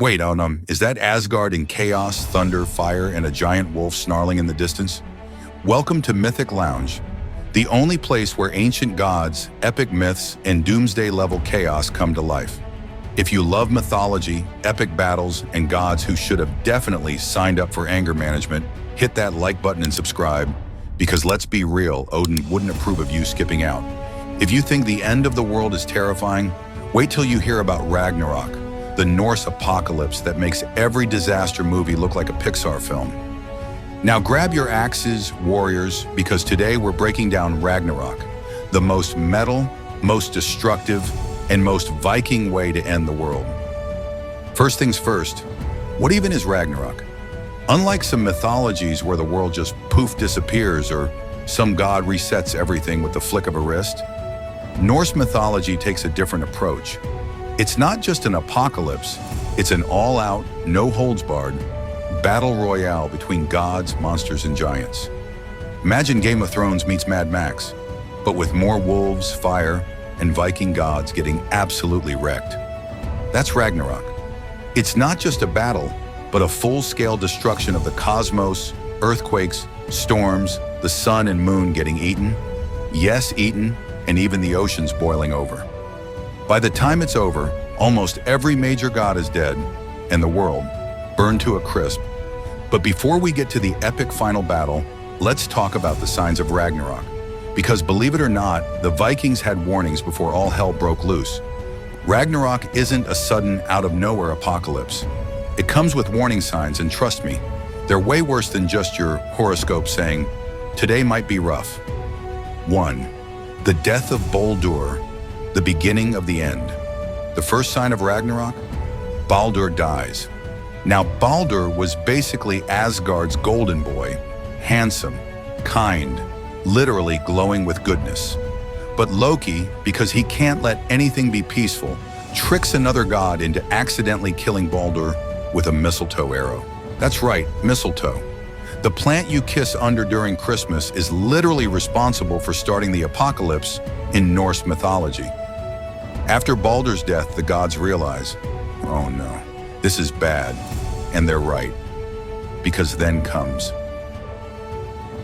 Wait, is that Asgard in chaos, thunder, fire, and a giant wolf snarling in the distance? Welcome to Mythic Lounge, the only place where ancient gods, epic myths, and doomsday-level chaos come to life. If you love mythology, epic battles, and gods who should have definitely signed up for anger management, hit that like button and subscribe, because let's be real, Odin wouldn't approve of you skipping out. If you think the end of the world is terrifying, wait till you hear about Ragnarok, the Norse apocalypse that makes every disaster movie look like a Pixar film. Now grab your axes, warriors, because today we're breaking down Ragnarok, the most metal, most destructive, and most Viking way to end the world. First things first, what even is Ragnarok? Unlike some mythologies where the world just poof disappears or some god resets everything with the flick of a wrist, Norse mythology takes a different approach. It's not just an apocalypse, it's an all-out, no-holds-barred battle royale between gods, monsters, and giants. Imagine Game of Thrones meets Mad Max, but with more wolves, fire, and Viking gods getting absolutely wrecked. That's Ragnarok. It's not just a battle, but a full-scale destruction of the cosmos, earthquakes, storms, the sun and moon getting eaten. Yes, eaten, and even the oceans boiling over. By the time it's over, almost every major god is dead, and the world burned to a crisp. But before we get to the epic final battle, let's talk about the signs of Ragnarok. Because believe it or not, the Vikings had warnings before all hell broke loose. Ragnarok isn't a sudden, out-of-nowhere apocalypse. It comes with warning signs, and trust me, they're way worse than just your horoscope saying, today might be rough. 1. The death of Baldur, the beginning of the end. The first sign of Ragnarok? Baldur dies. Now, Baldur was basically Asgard's golden boy, handsome, kind, literally glowing with goodness. But Loki, because he can't let anything be peaceful, tricks another god into accidentally killing Baldur with a mistletoe arrow. That's right, mistletoe. The plant you kiss under during Christmas is literally responsible for starting the apocalypse in Norse mythology. After Baldur's death, the gods realize, oh no, this is bad, and they're right, because then comes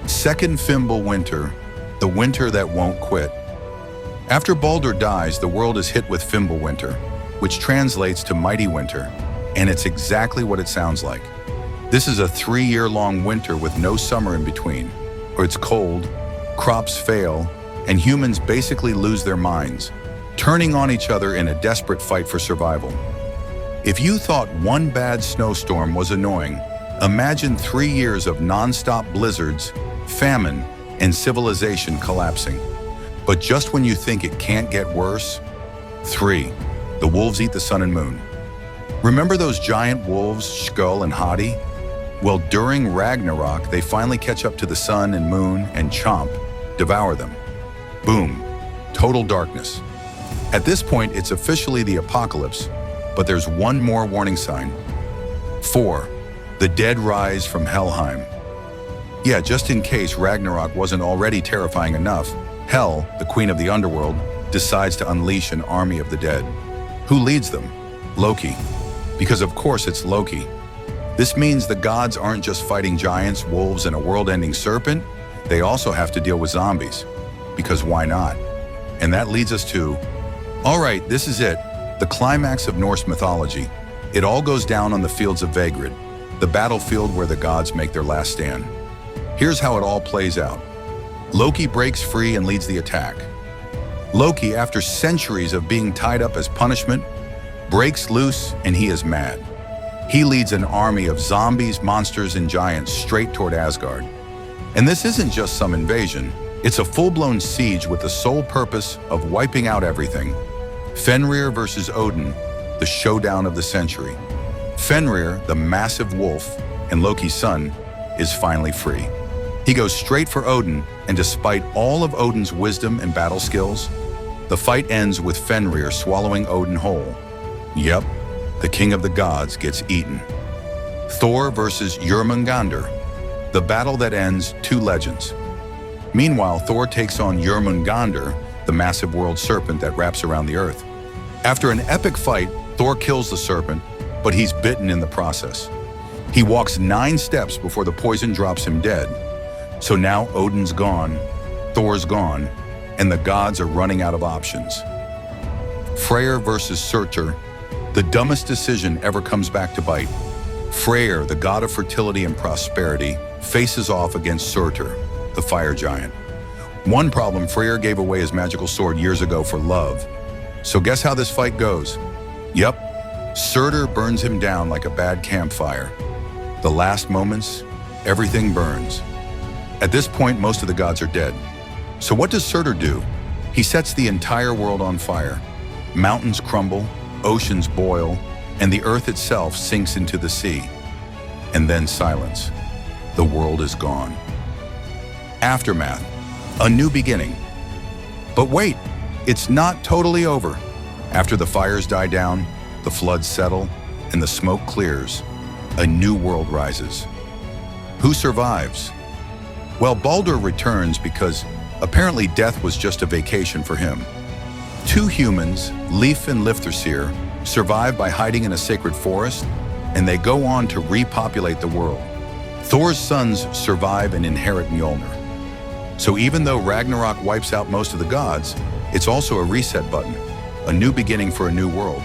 Second Fimbulwinter, the winter that won't quit. After Baldur dies, the world is hit with Fimbulwinter, which translates to mighty winter, and it's exactly what it sounds like. This is a 3-year-long winter with no summer in between, or it's cold, crops fail, and humans basically lose their minds, turning on each other in a desperate fight for survival. If you thought one bad snowstorm was annoying, imagine 3 years of non-stop blizzards, famine, and civilization collapsing. But just when you think it can't get worse, 3. The wolves eat the sun and moon. Remember those giant wolves, Skull and Hati? Well, during Ragnarok, they finally catch up to the sun and moon and chomp, devour them. Boom, total darkness. At this point, it's officially the apocalypse, but there's one more warning sign. 4. The dead rise from Helheim. Yeah, just in case Ragnarok wasn't already terrifying enough, Hel, the queen of the underworld, decides to unleash an army of the dead. Who leads them? Loki. Because of course it's Loki. This means the gods aren't just fighting giants, wolves, and a world-ending serpent. They also have to deal with zombies. Because why not? And that leads us to, all right, this is it, the climax of Norse mythology. It all goes down on the fields of Vagrid, the battlefield where the gods make their last stand. Here's how it all plays out. Loki breaks free and leads the attack. Loki, after centuries of being tied up as punishment, breaks loose and he is mad. He leads an army of zombies, monsters, and giants straight toward Asgard. And this isn't just some invasion, it's a full-blown siege with the sole purpose of wiping out everything. Fenrir versus Odin, the showdown of the century. Fenrir, the massive wolf, and Loki's son, is finally free. He goes straight for Odin, and despite all of Odin's wisdom and battle skills, the fight ends with Fenrir swallowing Odin whole. Yep, the king of the gods gets eaten. Thor versus Jörmungandr, the battle that ends 2 legends. Meanwhile, Thor takes on Jörmungandr, the massive world serpent that wraps around the earth. After an epic fight, Thor kills the serpent, but he's bitten in the process. He walks 9 steps before the poison drops him dead. So now Odin's gone, Thor's gone, and the gods are running out of options. Freyr versus Surtur, the dumbest decision ever comes back to bite. Freyr, the god of fertility and prosperity, faces off against Surtur, the fire giant. One problem, Freyr gave away his magical sword years ago for love. So guess how this fight goes? Yep, Surtur burns him down like a bad campfire. The last moments, everything burns. At this point, most of the gods are dead. So what does Surtur do? He sets the entire world on fire. Mountains crumble, oceans boil, and the earth itself sinks into the sea. And then silence. The world is gone. Aftermath. A new beginning. But wait, it's not totally over. After the fires die down, the floods settle, and the smoke clears, a new world rises. Who survives? Well, Baldur returns because apparently death was just a vacation for him. 2 humans, Leif and Lifthrasir, survive by hiding in a sacred forest, and they go on to repopulate the world. Thor's sons survive and inherit Mjolnir. So even though Ragnarok wipes out most of the gods, it's also a reset button, a new beginning for a new world.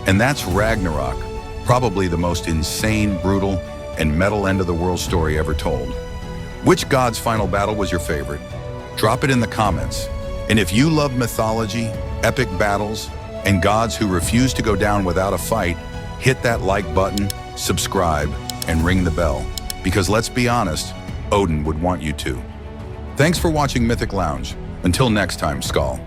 And that's Ragnarok, probably the most insane, brutal, and metal end of the world story ever told. Which god's final battle was your favorite? Drop it in the comments. And if you love mythology, epic battles, and gods who refuse to go down without a fight, hit that like button, subscribe, and ring the bell. Because let's be honest, Odin would want you to. Thanks for watching Mythic Lounge. Until next time, Skull.